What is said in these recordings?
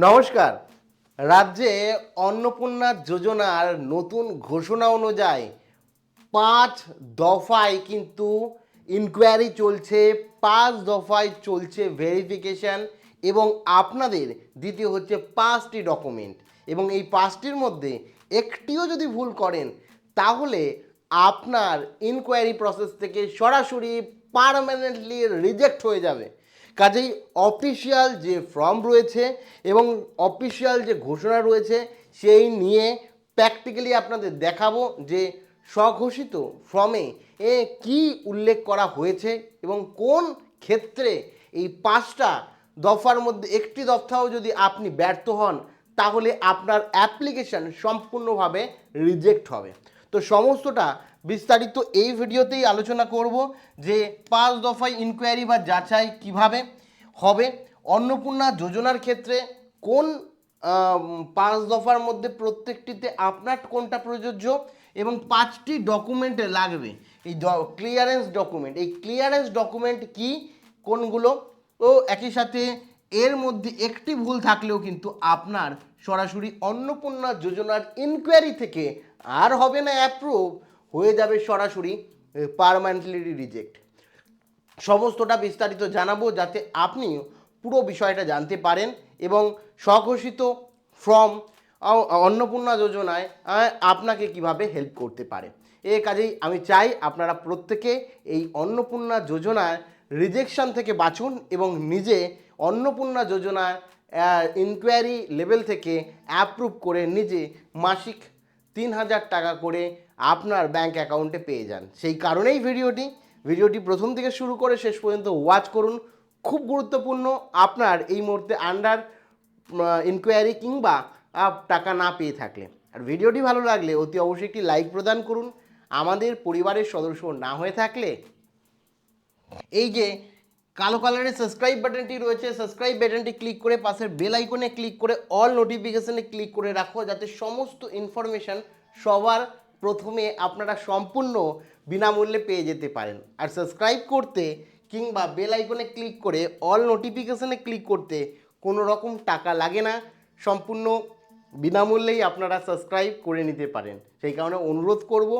নমস্কার। রাজ্যে অন্নপূর্ণা যোজনার নতুন ঘোষণা অনুযায়ী ৫ দফায় কিন্তু ইনকোয়ারি চলছে, ৫ দফায় চলছে ভেরিফিকেশান এবং আপনাদের দিতে হচ্ছে ৫টি ডকুমেন্ট এবং এই ৫টির মধ্যে একটিও যদি ভুল করেন তাহলে আপনার ইনকোয়ারি প্রসেস থেকে সরাসরি পার্মানেন্টলি রিজেক্ট হয়ে যাবে। কাজেই অফিসিয়াল যে ফর্ম রয়েছে এবং অফিসিয়াল যে ঘোষণা রয়েছে সেই নিয়ে প্র্যাকটিক্যালি আপনাদের দেখাবো যে স্বঘোষিত ফর্মে কি উল্লেখ করা হয়েছে এবং কোন ক্ষেত্রে এই ৫টা দফার মধ্যে একটি দফাও যদি আপনি ব্যর্থ হন তাহলে আপনার অ্যাপ্লিকেশন সম্পূর্ণভাবে রিজেক্ট হবে। তো সমস্তটা বিস্তারিত এই ভিডিওতেই আলোচনা করব যে ৫ দফায় ইনকোয়ারি বা যাচাই কিভাবে হবে, অন্নপূর্ণা যোজনার ক্ষেত্রে কোন ৫ দফার মধ্যে প্রত্যেকটিতে আপনার কোনটা প্রযোজ্য এবং ৫টি ডকুমেন্টে লাগবে এই ক্লিয়ারেন্স ডকুমেন্ট। এই ক্লিয়ারেন্স ডকুমেন্ট কি কোনগুলো ও একই সাথে এর মধ্যে একটি ভুল থাকলেও কিন্তু আপনার সরাসরি অন্নপূর্ণা যোজনার ইনকোয়ারি থেকে আর হবে না অ্যাপ্রুভ, হয়ে যাবে সরাসরি পার্মানেন্টলি রিজেক্ট। সমস্তটা বিস্তারিত জানাবো যাতে আপনি পুরো বিষয়টা জানতে পারেন এবং স্বঘোষিত ফর্ম অন্নপূর্ণা যোজনায় আপনাকে কিভাবে হেল্প করতে পারে। এ কাজেই আমি চাই আপনারা প্রত্যেকে এই অন্নপূর্ণা যোজনার রিজেকশন থেকে বাঁচুন এবং নিজে অন্নপূর্ণা যোজনার ইনকোয়ারি লেভেল থেকে অ্যাপ্রুভ করে নিজে মাসিক ৩,০০০ টাকা করে আপনার ব্যাংক অ্যাকাউন্টে পেয়ে যান। সেই কারণেই ভিডিওটি প্রথম থেকে শুরু করে শেষ পর্যন্ত ওয়াচ করুন। খুব গুরুত্বপূর্ণ আপনার এই মুহূর্তে আন্ডার ইনকোয়ারি কিংবা টাকা না পেয়ে থাকলে। আর ভিডিওটি ভালো লাগলে অতি অবশ্যই একটি লাইক প্রদান করুন। আমাদের পরিবারের সদস্য না হয়ে থাকলে এই যে কালো কালারের সাবস্ক্রাইব বাটনটি রয়েছে, সাবস্ক্রাইব বাটনটি ক্লিক করে পাশের বেল আইকনে ক্লিক করে অল নোটিফিকেশনে ক্লিক করে রাখো যাতে সমস্ত ইনফরমেশান সবার প্রথমে আপনারা সম্পূর্ণ বিনামূল্যে পেয়ে যেতে পারেন। আর সাবস্ক্রাইব করতে কিংবা বেল আইকনে ক্লিক করে অল নোটিফিকেশনে ক্লিক করতে কোনো রকম টাকা লাগে না, সম্পূর্ণ বিনামূল্যেই আপনারা সাবস্ক্রাইব করে নিতে পারেন। সেই কারণে অনুরোধ করব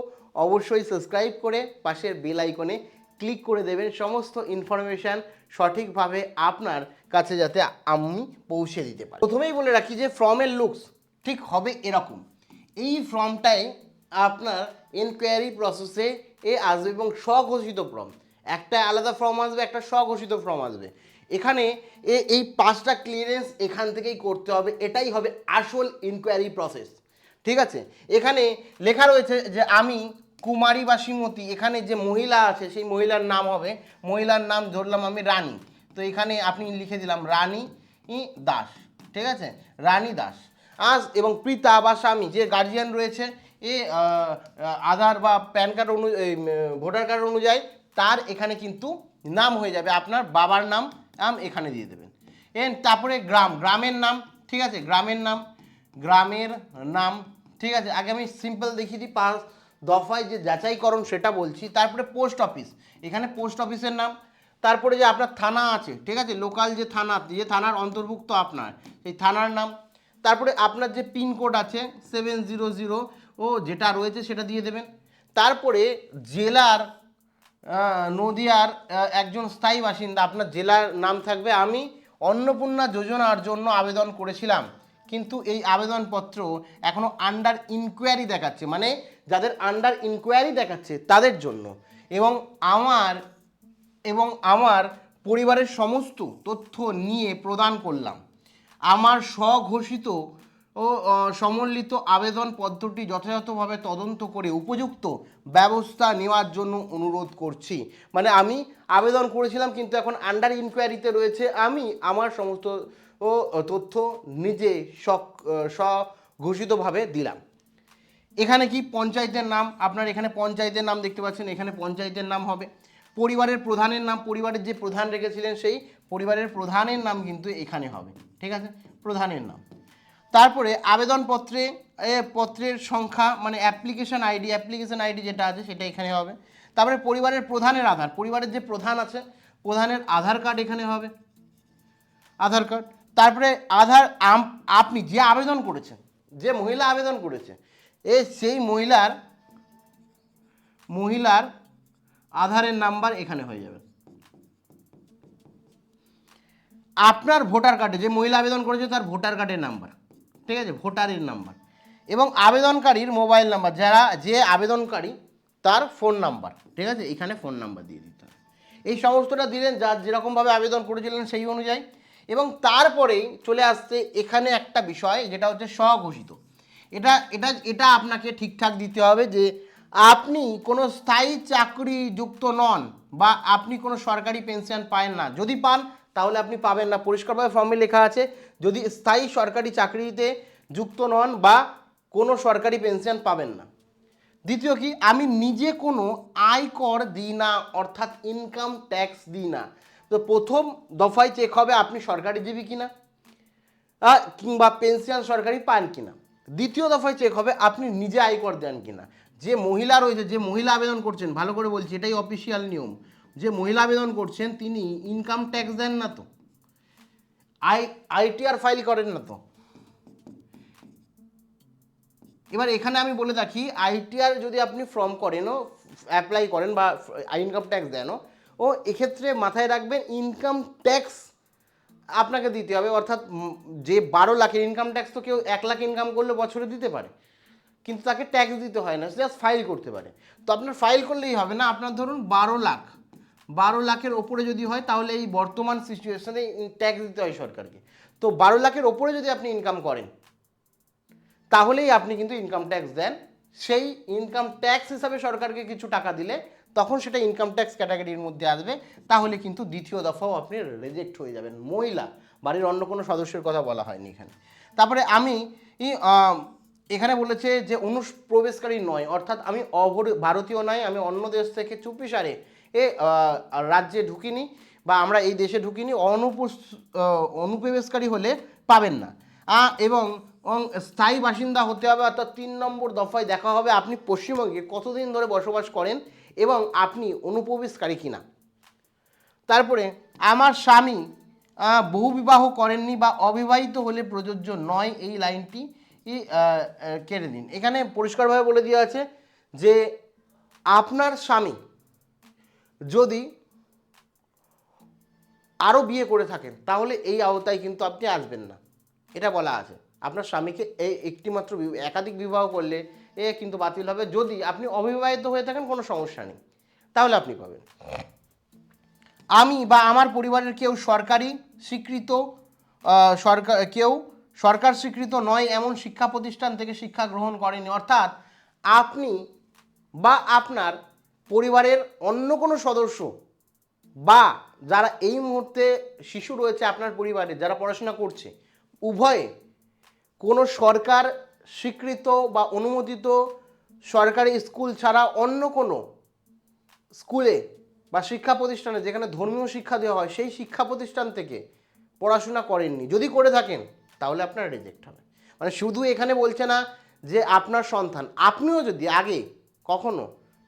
অবশ্যই সাবস্ক্রাইব করে পাশের বেল আইকনে ক্লিক করে দেবেন, সমস্ত ইনফরমেশান সঠিকভাবে আপনার কাছে যাতে আমি পৌঁছে দিতে পারি। প্রথমেই বলে রাখি যে ফর্মের লুকস ঠিক হবে এরকম। এই ফর্মটাই আপনার ইনকোয়ারি প্রসেসে আসবে এবং স্বঘোষিত ফর্ম, একটা আলাদা ফর্ম আসবে, একটা স্বঘোষিত ফর্ম আসবে। এখানে এই ৫টা ক্লিয়ারেন্স এখান থেকেই করতে হবে, এটাই হবে আসল ইনকোয়ারি প্রসেস। ঠিক আছে, এখানে লেখা রয়েছে যে আমি কুমারী বা শ্রীমতী, এখানে যে মহিলা আছে সেই মহিলার নাম হবে, মহিলার নাম ধরলাম আমি রানী, তো এখানে আপনি লিখে দিলাম রানী দাস। ঠিক আছে, রানী দাস এবং পিতা বা স্বামী যে গার্জিয়ান রয়েছে আধার বা প্যান কার্ড ভোটার কার্ড অনুযায়ী তার এখানে কিন্তু নাম হয়ে যাবে, আপনার বাবার নাম এখানে দিয়ে দেবেন। তারপরে গ্রামের নাম, ঠিক আছে, গ্রামের নাম, ঠিক আছে। আগে আমি সিম্পল দেখিয়ে দিই, ৫ দফায় যে যাচাইকরণ সেটা বলছি। তারপরে পোস্ট অফিস, এখানে পোস্ট অফিসের নাম। তারপরে যে আপনার থানা আছে, ঠিক আছে, লোকাল যে থানার অন্তর্ভুক্ত আপনার সেই থানার নাম। তারপরে আপনার যে পিনকোড আছে 700 যেটা রয়েছে সেটা দিয়ে দেবেন। তারপরে জেলার নদিয়ার একজন স্থায়ী বাসিন্দা, আপনার জেলার নাম থাকবে আমি অন্নপূর্ণা যোজনার জন্য আবেদন করেছিলাম কিন্তু এই আবেদনপত্র এখনও আন্ডার ইনকোয়ারি দেখাচ্ছে, মানে যাদের আন্ডার ইনকোয়ারি দেখাচ্ছে তাদের জন্য। এবং আমার পরিবারের সমস্ত তথ্য নিয়ে প্রদান করলাম। আমার স্বঘোষিত ও সমন্বিত আবেদনপত্রটি যথাযথভাবে তদন্ত করে উপযুক্ত ব্যবস্থা নেওয়ার জন্য অনুরোধ করছি। মানে আমি আবেদন করেছিলাম কিন্তু এখন আন্ডার ইনকোয়ারিতে রয়েছে, আমি আমার সমস্ত তথ্য নিজে স্বঘোষিতভাবে দিলাম। এখানে কি পঞ্চায়েতের নাম, আপনার এখানে পঞ্চায়েতের নাম দেখতে পাচ্ছেন, এখানে পঞ্চায়েতের নাম হবে। পরিবারের প্রধানের নাম, পরিবারের যে প্রধান রেখেছিলেন সেই পরিবারের প্রধানের নাম কিন্তু এখানে হবে, ঠিক আছে, প্রধানের নাম। তারপরে পত্রের সংখ্যা মানে অ্যাপ্লিকেশন আইডি যেটা আছে সেটা এখানে হবে। তারপরে পরিবারের প্রধানের পরিবারের যে প্রধান আছে প্রধানের আধার কার্ড এখানে হবে, আধার কার্ড। তারপরে আধার আপনি যে আবেদন করেছেন, যে মহিলা আবেদন করেছে সেই মহিলার আধারের নাম্বার এখানে হয়ে যাবে। আপনার ভোটার কার্ডে যে মহিলা আবেদন করেছে তার ভোটার কার্ডের নাম্বার, ঠিক আছে, ভোটারের নাম্বার, এবং আবেদনকারীর মোবাইল নাম্বার, যে আবেদনকারী তার ফোন নাম্বার, ঠিক আছে, এখানে ফোন নাম্বার দিয়ে দিতে হবে। এই সমস্তটা দিলেন যার যেরকমভাবে আবেদন করেছিলেন সেই অনুযায়ী। এবং তারপরেই চলে আসছে এখানে একটা বিষয়, যেটা হচ্ছে স্বঘোষিত। এটা এটা এটা আপনাকে ঠিকঠাক দিতে হবে যে আপনি কোনো স্থায়ী চাকরি যুক্ত নন বা আপনি কোনো সরকারি পেনশন পান না। যদি পান তাহলে আপনি পাবেন না, পরিষ্কারভাবে ফর্মে লেখা আছে, যদি স্থায়ী সরকারি চাকরিতে যুক্ত নন বা কোনো সরকারি পেনশন পাবেন না। দ্বিতীয় কি, আমি নিজে কোনো আয়কর দিই না, অর্থাৎ ইনকাম ট্যাক্স দিই না। তো প্রথম দফায় চেক হবে আপনি সরকারিজীবী কিনা কিংবা পেনশন সরকারি পান কিনা। দ্বিতীয় দফায় চেক হবে আপনি নিজে আয়কর দেন কিনা। যে মহিলা রয়েছে, যে মহিলা আবেদন করছেন, ভালো করে বলছি এটাই অফিসিয়াল নিয়ম, যে মহিলা আবেদন করছেন তিনি ইনকাম ট্যাক্স দেন না তো, আইটিআর ফাইল করেন না তো। এবার এখানে আমি বলে রাখি, আইটিআর যদি আপনি ফর্ম করেন ও অ্যাপ্লাই করেন বা ইনকাম ট্যাক্স দেন ও এক্ষেত্রে মাথায় রাখবেন ইনকাম ট্যাক্স আপনাকে দিতে হবে। অর্থাৎ যে 12 লাখের ইনকাম ট্যাক্স তো কেউ 1 লাখ ইনকাম করলে বছরে দিতে পারে, কিন্তু তাকে ট্যাক্স দিতে হয় না, জাস্ট ফাইল করতে পারে। তো আপনার ফাইল করলেই হবে না, আপনার ধরুন 12 লাখের ওপরে যদি হয় তাহলে এই বর্তমান সিচুয়েশনে ট্যাক্স দিতে হয় সরকারকে। তো 12 লাখের ওপরে যদি আপনি ইনকাম করেন তাহলেই আপনি কিন্তু ইনকাম ট্যাক্স দেন। সেই ইনকাম ট্যাক্স হিসাবে সরকারকে কিছু টাকা দিলে তখন সেটা ইনকাম ট্যাক্স ক্যাটাগরির মধ্যে আসবে, তাহলে কিন্তু দ্বিতীয় দফাও আপনি রিজেক্ট হয়ে যাবেন। মহিলা, বাড়ির অন্য কোনো সদস্যের কথা বলা হয়নি এখানে। তারপরে আমি এখানে বলেছে যে অনুপ্রবেশকারী নয়, অর্থাৎ আমি ভারতীয় নয়, আমি অন্য দেশ থেকে চুপিসারে রাজ্যে ঢুকিনি বা আমরা এই দেশে ঢুকিনি, অনুপ্রবেশকারী হলে পাবেন না। এবং স্থায়ী বাসিন্দা হতে হবে, অর্থাৎ 3 নম্বর দফায় দেখা হবে আপনি পশ্চিমবঙ্গে কতদিন ধরে বসবাস করেন এবং আপনি অনুপ্রবেশকারী কিনা। তারপরে আমার স্বামী বহুবিবাহ করেননি বা অবিবাহিত হলে প্রযোজ্য নয়, এই লাইনটি কেটে দিন। এখানে পরিষ্কারভাবে বলে দেওয়া আছে যে আপনার স্বামী যদি আরও বিয়ে করে থাকেন তাহলে এই আওতায় কিন্তু আপনি আসবেন না, এটা বলা আছে। আপনার স্বামীকে একটিমাত্র একাধিক বিবাহ করলে কিন্তু বাতিল হবে। যদি আপনি অবিবাহিত হয়ে থাকেন কোনো সমস্যা নেই, তাহলে আপনি পাবেন। আমি বা আমার পরিবারের কেউ সরকার স্বীকৃত নয় এমন শিক্ষা প্রতিষ্ঠান থেকে শিক্ষা গ্রহণ করেনি, অর্থাৎ আপনি বা আপনার পরিবারের অন্য কোনো সদস্য বা যারা এই মুহূর্তে শিশু রয়েছে আপনার পরিবারে যারা পড়াশোনা করছে, উভয়ে কোনো সরকার স্বীকৃত বা অনুমোদিত সরকারি স্কুল ছাড়া অন্য কোনো স্কুলে বা শিক্ষা প্রতিষ্ঠানে যেখানে ধর্মীয় শিক্ষা দেওয়া হয় সেই শিক্ষা প্রতিষ্ঠান থেকে পড়াশোনা করেননি। যদি করে থাকেন তাহলে আপনার রিজেক্ট হবে। মানে শুধু এখানে বলছে না যে আপনার সন্তান, আপনিও যদি আগে কখনো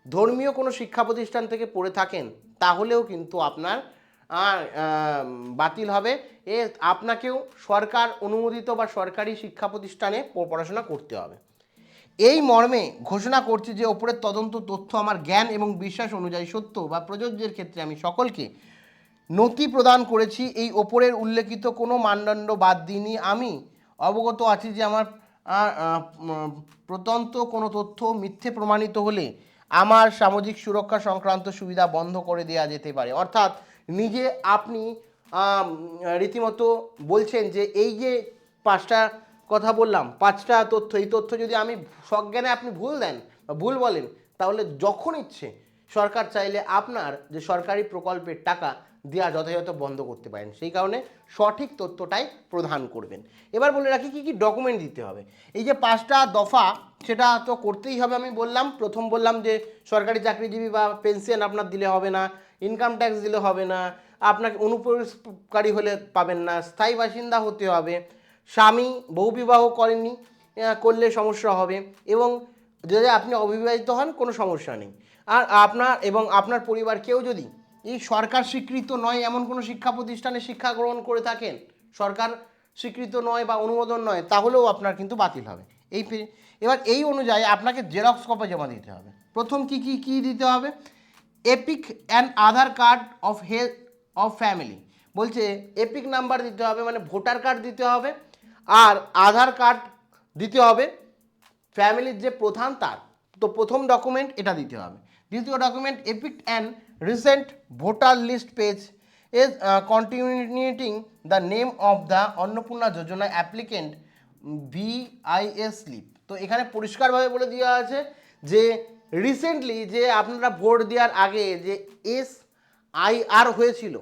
ধর্মীয় কোনো শিক্ষা প্রতিষ্ঠান থেকে পড়ে থাকেন তাহলেও কিন্তু আপনার বাতিল হবে। আপনাকেও সরকার অনুমোদিত বা সরকারি শিক্ষা প্রতিষ্ঠানে পড়াশোনা করতে হবে। এই মর্মে ঘোষণা করছি যে ওপরের তদন্ত তথ্য আমার জ্ঞান এবং বিশ্বাস অনুযায়ী সত্য বা প্রযোজ্যের ক্ষেত্রে আমি সকলকে নথি প্রদান করেছি। এই ওপরের উল্লেখিত কোনো মানদণ্ড বাদ দিইনি। আমি অবগত আছি যে আমার প্রদত্ত কোনো তথ্য মিথ্যে প্রমাণিত হলে আমার সামাজিক সুরক্ষা সংক্রান্ত সুবিধা বন্ধ করে দেওয়া যেতে পারে। অর্থাৎ নিজে আপনি রীতিমতো বলছেন যে এই যে 5টা কথা বললাম, 5টা তথ্য, এই তথ্য যদি আমি সজ্ঞানে আপনি ভুল দেন বা ভুল বলেন তাহলে যখন ইচ্ছে সরকার চাইলে আপনার যে সরকারি প্রকল্পের টাকা দেওয়া যথাযথ বন্ধ করতে পারেন। সেই কারণে সঠিক তথ্যটাই প্রদান করবেন। এবার বলে রাখি কী কী ডকুমেন্ট দিতে হবে। এই যে 5টা দফা সেটা তো করতেই হবে। আমি বললাম, প্রথম বললাম যে সরকারি চাকরিজীবী বা পেনশন আপনার দিলে হবে না, ইনকাম ট্যাক্স দিলে হবে না, আপনাকে অনুপ্রবেশকারী হলে পাবেন না, স্থায়ী বাসিন্দা হতে হবে, স্বামী বহুবিবাহ করেননি করলে সমস্যা হবে, এবং যদি আপনি অবিবাহিত হন কোনো সমস্যা নেই। আর আপনার পরিবার কেউ যদি এই সরকার স্বীকৃত নয় এমন কোনো শিক্ষা প্রতিষ্ঠানে শিক্ষা গ্রহণ করে থাকেন, সরকার স্বীকৃত নয় বা অনুমোদন নয়, তাহলেও আপনার কিন্তু বাতিল হবে। এবার এই অনুযায়ী আপনাকে জেরক্স কপি জমা দিতে হবে। প্রথম কি দিতে হবে? Epic and Aadhaar card of family. বলছে এপিক নাম্বার দিতে হবে, মানে ভোটার কার্ড দিতে হবে, আর আধার কার্ড দিতে হবে ফ্যামিলির যে প্রধান তার। তো প্রথম ডকুমেন্ট এটা দিতে হবে। দ্বিতীয় document EPIC and recent voter list page is continuing the name of the Annapurna Yojana applicant VIS slip. তো এখানে পরিষ্কারভাবে বলে দেওয়া আছে যে রিসেন্টলি যে আপনারা ভোট দেওয়ার আগে যে SIR হয়েছিল,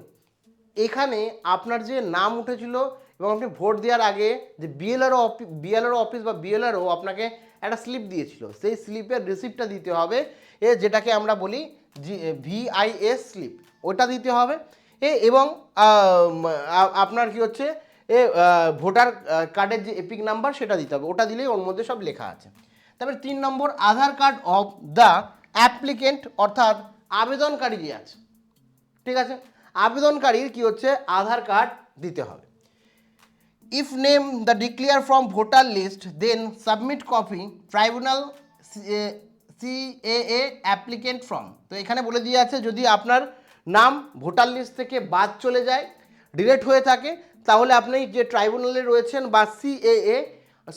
এখানে আপনার যে নাম উঠেছিল এবং আপনি ভোট দেওয়ার আগে যে বিএলআরও অফিস বা বিএলআরও আপনাকে একটা স্লিপ দিয়েছিল, সেই স্লিপের রিসিপ্টটা দিতে হবে, যেটাকে আমরা বলি VIS স্লিপ, ওটা দিতে হবে। এবং আপনার কি হচ্ছে ভোটার কার্ডের যে এপিক নাম্বার সেটা দিতে হবে, ওটা দিলেই ওর মধ্যে সব লেখা আছে। তারপরে 3 নম্বর আধার কার্ড অফ দ্য অ্যাপ্লিকেন্ট, অর্থাৎ আবেদনকারী যে আছে, ঠিক আছে, আবেদনকারীর কি হচ্ছে আধার কার্ড দিতে হবে। If name the declare from voter list then submit copy tribunal CAA applicant form. তো এখানে বলে দিয়ে আছে যদি আপনার নাম ভোটার লিস্ট থেকে বাদ চলে যায়, ডিলেট হয়ে থাকে, তাহলে আপনি যে ট্রাইব্যুনালে রয়েছেন বা CAA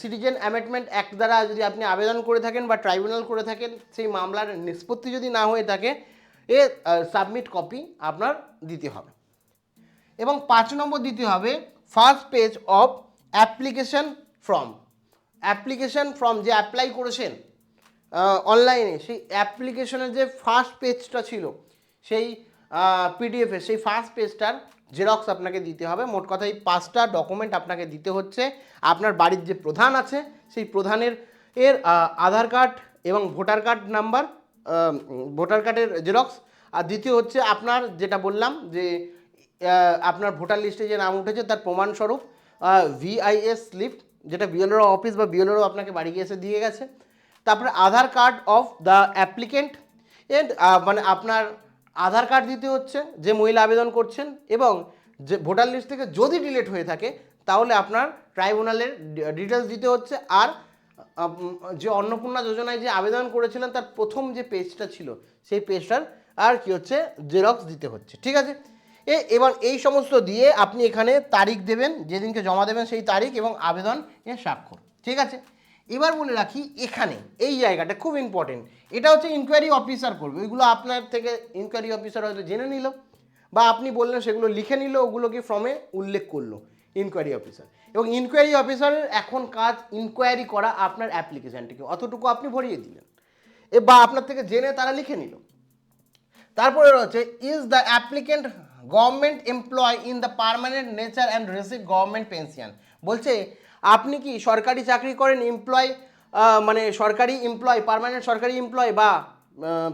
সিটিজেন অ্যামেন্ডমেন্ট অ্যাক্ট দ্বারা যদি আপনি আবেদন করে থাকেন বা ট্রাইব্যুনাল করে থাকেন, সেই মামলার নিষ্পত্তি যদি না হয়ে থাকে, সাবমিট কপি আপনার দিতে হবে। এবং 5 নম্বর দিতে হবে first page of application form যে অ্যাপ্লাই করেছেন অনলাইনে, সেই অ্যাপ্লিকেশনের যে ফার্স্ট পেজটা ছিল সেই পিডিএফে, সেই ফার্স্ট পেজটার জেরক্স আপনাকে দিতে হবে। মোট কথা এই 5টা ডকুমেন্ট আপনাকে দিতে হচ্ছে। আপনার বাড়ির যে প্রধান আছে সেই প্রধানের আধার কার্ড এবং ভোটার কার্ড নাম্বার, ভোটার কার্ডের জেরক্স, আর দ্বিতীয় হচ্ছে আপনার যেটা বললাম যে আপনার ভোটার লিস্টে যে নাম উঠেছে তার প্রমাণস্বরূপ VIS স্লিপ, যেটা বিএলআরও অফিস বা বিএলআরও আপনাকে বাড়ি গিয়ে এসে দিয়ে গেছে। তারপরে আধার কার্ড অফ দ্য অ্যাপ্লিকেন্ট, মানে আপনার আধার কার্ড দিতে হচ্ছে যে মহিলা আবেদন করছেন, এবং যে ভোটার লিস্ট থেকে যদি ডিলিট হয়ে থাকে তাহলে আপনার ট্রাইব্যুনালের ডিটেলস দিতে হচ্ছে। আর যে অন্নপূর্ণা যোজনায় যে আবেদন করেছিলেন তার প্রথম যে পেজটা ছিল সেই পেজটার আর কি হচ্ছে জেরক্স দিতে হচ্ছে, ঠিক আছে। এবার এই সমস্ত দিয়ে আপনি এখানে তারিখ দেবেন, যেদিনকে জমা দেবেন সেই তারিখ এবং আবেদন স্বাক্ষর, ঠিক আছে। এবার বলে রাখি এখানে এই জায়গাটা খুব ইম্পর্টেন্ট, এটা হচ্ছে ইনকোয়ারি অফিসার করবে। ওইগুলো আপনার থেকে ইনকোয়ারি অফিসার হয়তো জেনে নিল বা আপনি বললেন সেগুলো লিখে নিল, ওগুলোকে ফর্মে উল্লেখ করলো ইনকোয়ারি অফিসার। এবং ইনকোয়ারি অফিসারের এখন কাজ ইনকোয়ারি করা আপনার অ্যাপ্লিকেশানটিকে, অতটুকু আপনি ভরিয়ে দিলেন বা আপনার থেকে জেনে তারা লিখে নিল। তারপরে রয়েছে is the applicant government employ in the permanent nature and receive government pension. বলছে আপনি কি সরকারি চাকরি করেন, এমপ্লয় মানে সরকারি এমপ্লয়, পার্মানেন্ট সরকারি এমপ্লয় বা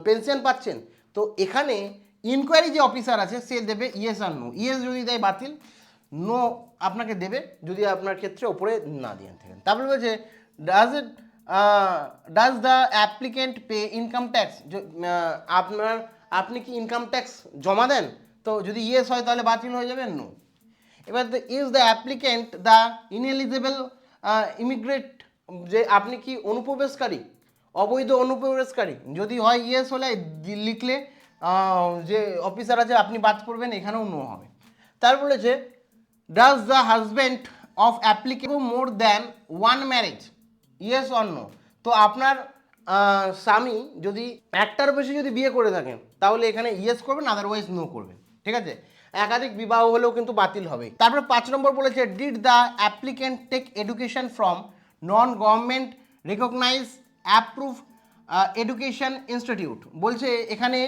পেনশন পাচ্ছেন। তো এখানে ইনকোয়ারি যে অফিসার আছে সে দেবে ইয়েস আর নো। ইয়েস যদি দেয় বাতিল, নো আপনাকে দেবে যদি আপনার ক্ষেত্রে ওপরে না দিয়ে থাকেন। তারপরে বলছে does the applicant pay income tax, আপনি কি ইনকাম ট্যাক্স জমা দেন? তো যদি ইয়েস হয় তাহলে বাতিল হয়ে যাবে, নো। এবার is the applicant the ineligible immigrate, যে আপনি কি অনুপ্রবেশকারী, অবৈধ অনুপ্রবেশকারী, যদি হয় ইয়েস হলে লিখলে যে অফিসার আছে আপনি বাদ করবেন, এখানেও নো হবে। তারপর বলেছে does the husband of applicable more than one marriage, yes or no. তো আপনার স্বামী যদি একটার বেশি যদি বিয়ে করে থাকেন তাহলে এখানে ইয়েস করবেন, আদারওয়াইজ নো করবেন, ঠিক আছে। একাধিক বিবাহ হলেও কিন্তু বাতিল হবে। তারপরে 5 নম্বর বলেছে did the applicant take education from non government recognise approve education institute. বলছে এখানে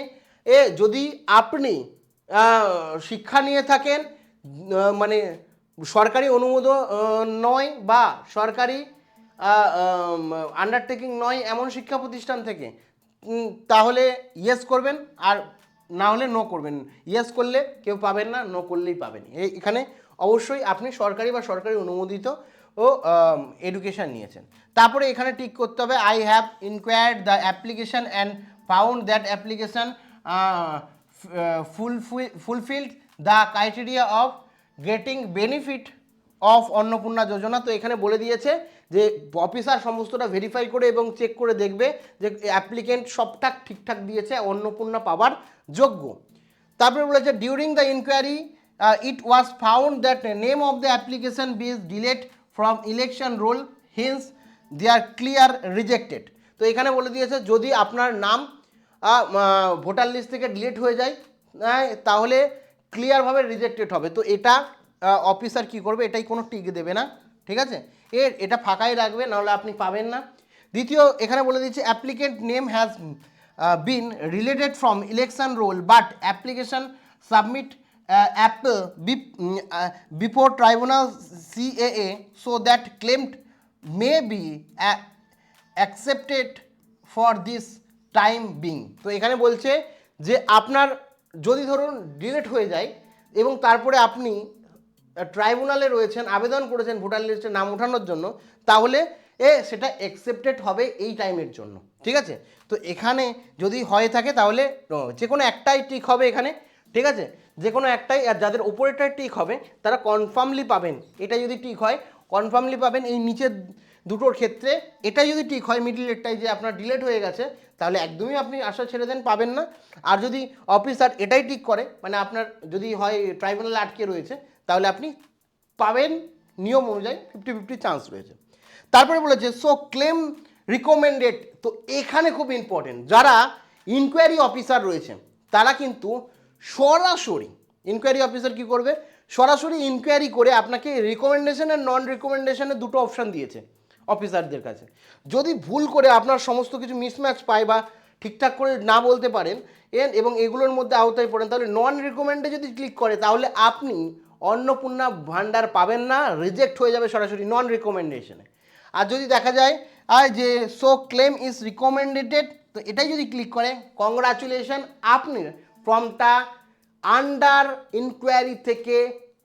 যদি আপনি শিক্ষা নিয়ে থাকেন মানে সরকারি অনুমোদন নয় বা সরকারি আন্ডারটেকিং নয় এমন শিক্ষা প্রতিষ্ঠান থেকে, তাহলে ইয়েস করবেন, আর না হলে নো করবেন। ইয়েস করলে কেউ পাবেন না, নো করলেই পাবেন। এখানে অবশ্যই আপনি সরকারি বা সরকারি অনুমোদিত ও এডুকেশান নিয়েছেন। তারপরে এখানে টিক করতে হবে I have inquired the application and found that application fulfilled the criteria of getting benefit of Annapurna Yojana. তো এখানে বলে দিয়েছে যে অফিসার সমস্তটা ভেরিফাই করে এবং চেক করে দেখবে যে অ্যাপ্লিকেন্ট সবটা ঠিকঠাক দিয়েছে, অন্নপূর্ণা পাওয়ার যোগ্য। তারপরে বলেছে during the inquiry it was found that name of the application been delete from election roll, hence they are clear rejected. তো এখানে বলে দিয়েছে যদি আপনার নাম ভোটার লিস্ট থেকে ডিলিট হয়ে যায় তাহলে ক্লিয়ারভাবে রিজেক্টেড হবে। তো এটা অফিসার কি করবে, এটাই কোনো টিক দেবে না, ঠিক আছে, এটা ফাঁকাই রাখবে, নাহলে আপনি পাবেন না। দ্বিতীয় এখানে বলে দিচ্ছে applicant name has been related from election roll but application submit apple before tribunal CAA so that claimed may be accepted for this time being. তো এখানে বলছে যে আপনার যদি ধরুন ডিলিট হয়ে যায় এবং তারপরে আপনি ট্রাইব্যুনালে রয়েছেন, আবেদন করেছেন ভোটার লিস্টে নাম ওঠানোর জন্য, তাহলে সেটা অ্যাকসেপ্টেড হবে এই টাইমের জন্য, ঠিক আছে। তো এখানে যদি হয়ে থাকে তাহলে যে কোনো একটাই টিক হবে এখানে, ঠিক আছে, যে কোনো একটাই। আর যাদের ওপরেরটাই টিক হবে তারা কনফার্মলি পাবেন, এটা যদি টিক হয় কনফার্মলি পাবেন। এই নিচের দুটোর ক্ষেত্রে এটা যদি ঠিক হয় মিডলেরটাই যে আপনার ডিলেট হয়ে গেছে, তাহলে একদমই আপনি আশা ছেড়ে দেন, পাবেন না। আর যদি অফিসার এটাই ঠিক করে, মানে আপনার যদি হয় ট্রাইব্যুনালে আটকে রয়েছে, তাহলে আপনি পাবেন, নিয়ম অনুযায়ী 50-50 চান্স রয়েছে। তারপরে বলেছে সো ক্লেম রিকমেন্ডেড। তো এখানে খুব ইম্পর্টেন্ট, যারা ইনকোয়ারি অফিসার রয়েছে তারা কিন্তু সরাসরি ইনকোয়ারি অফিসার কি করবে, সরাসরি ইনকোয়ারি করে আপনাকে রিকমেন্ডেশন আর নন রিকমেন্ডেশনের দুটো অপশান দিয়েছে অফিসারদের কাছে। যদি ভুল করে আপনার সমস্ত কিছু মিসম্যাচ পায় বা ঠিকঠাক করে না বলতে পারেন এবং এগুলোর মধ্যে আওতায় পড়েন, তাহলে নন রিকমেন্ডে যদি ক্লিক করে তাহলে আপনি অন্নপূর্ণা ভান্ডার পাবেন না, রিজেক্ট হয়ে যাবে সরাসরি নন রিকমেন্ডেশনে। আর যদি দেখা যায় যে সো ক্লেম ইজ রিকমেন্ডেড, তো এটাই যদি ক্লিক করে কংগ্রাচুলেশন, আপনি ফর্মটা আন্ডার ইনকোয়ারি থেকে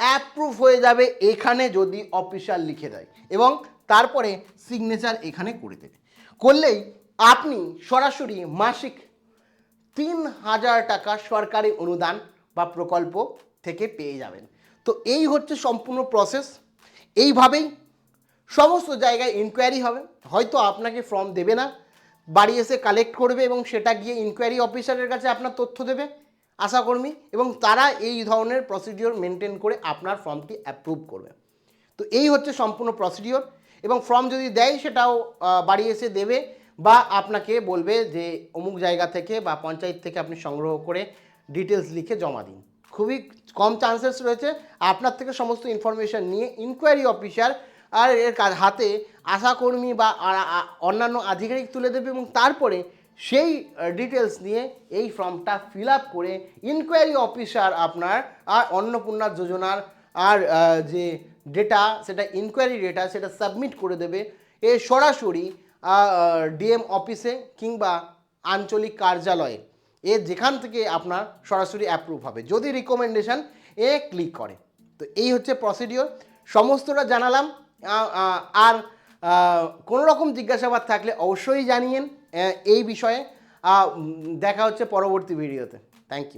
অ্যাপ্রুভ হয়ে যাবে এখানে যদি অফিসার লিখে দেয় এবং তারপরে সিগনেচার এখানে করে দেবে, করলেই আপনি সরাসরি মাসিক 3,000 টাকা সরকারি অনুদান বা প্রকল্প থেকে পেয়ে যাবেন। তো এই হচ্ছে সম্পূর্ণ প্রসেস। এইভাবেই সমস্ত জায়গায় ইনকোয়ারি হবে, হয়তো আপনাকে ফর্ম দেবে না, বাড়ি এসে কালেক্ট করবে এবং সেটা গিয়ে ইনকোয়ারি অফিসারের কাছে আপনার তথ্য দেবে আশাকর্মী, এবং তারা এই ধরনের প্রসিডিওর মেনটেন করে আপনার ফর্মটি অ্যাপ্রুভ করবে। তো এই হচ্ছে সম্পূর্ণ প্রসিডিওর, এবং ফর্ম যদি দেয় সেটাও বাড়ি এসে দেবে বা আপনাকে বলবে যে অমুক জায়গা থেকে বা পঞ্চায়েত থেকে আপনি সংগ্রহ করে ডিটেলস লিখে জমা দিন। খুবই কম চান্সেস রয়েছে আপনার থেকে সমস্ত ইনফরমেশান নিয়ে ইনকোয়ারি অফিসার আর এর হাতে আশাকর্মী বা অন্যান্য আধিকারিক তুলে দেবে এবং তারপরে সেই ডিটেলস নিয়ে এই ফর্মটা ফিল আপ করে ইনকোয়ারি অফিসার আপনার আর অন্নপূর্ণা যোজনার আর যে ডেটা সেটা ইনকোয়ারি ডেটা সেটা সাবমিট করে দেবে সরাসরি ডিএম অফিসে কিংবা আঞ্চলিক কার্যালয়ে, যেখান থেকে আপনার সরাসরি অ্যাপ্রুভ হবে যদি রিকমেন্ডেশন ক্লিক করে। তো এই হচ্ছে প্রসিডিওর, সমস্তটা জানালাম। আর কোনো রকম জিজ্ঞাসাবাদ থাকলে অবশ্যই জানিয়েন এই বিষয়ে। দেখা হচ্ছে পরবর্তী ভিডিওতে। Thank you.